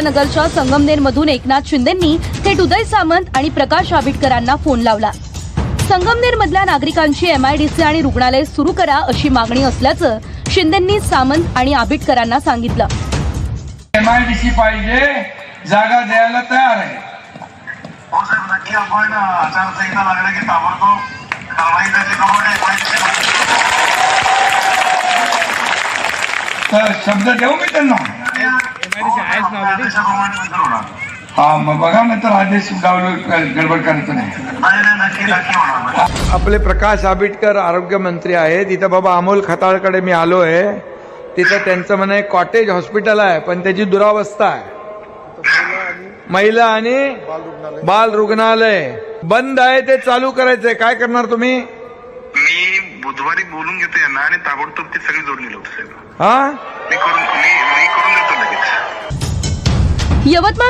नगरच्या संगमनेरमधून एकनाथ शिंदेंनी थेट उदय सामंत आणि प्रकाश आबिटकरांना फोन लावला। संगमनेरमधल्या नागरिकांची एमआयडीसी आणि रुग्णालय सुरू करा अशी मागणी असल्याचं शिंदेंनी सामंत आणि आबिटकरांना सांगितलं। एमआयडीसी पाहिजे, जागा द्यायला तयार आहे। हो साहेब, नक्की आपण आचारसंहिता लागले की ताबडतोब कारवाई तर शब्द देऊ मी त्यांना। हा, मग बघा नंतर आदेश गडबड करायचं नाही। आपले प्रकाश आबिटकर आरोग्य मंत्री आहेत। इथं बाबा अमोल खताळकडे मी आलो आहे। तिथं त्यांचं म्हणे कॉटेज हॉस्पिटल आहे, पण त्याची दुरावस्था आहे। महिला आणि बाल रुग्णालय बंद आहे, ते चालू करायचंय। काय करणार तुम्ही? मी बुधवारी बोलून घेतो यांना आणि ताबडतोब ते सगळी जोडलेली होतं साहेब। हा, मी करून देतो लगेच। यवतमाळ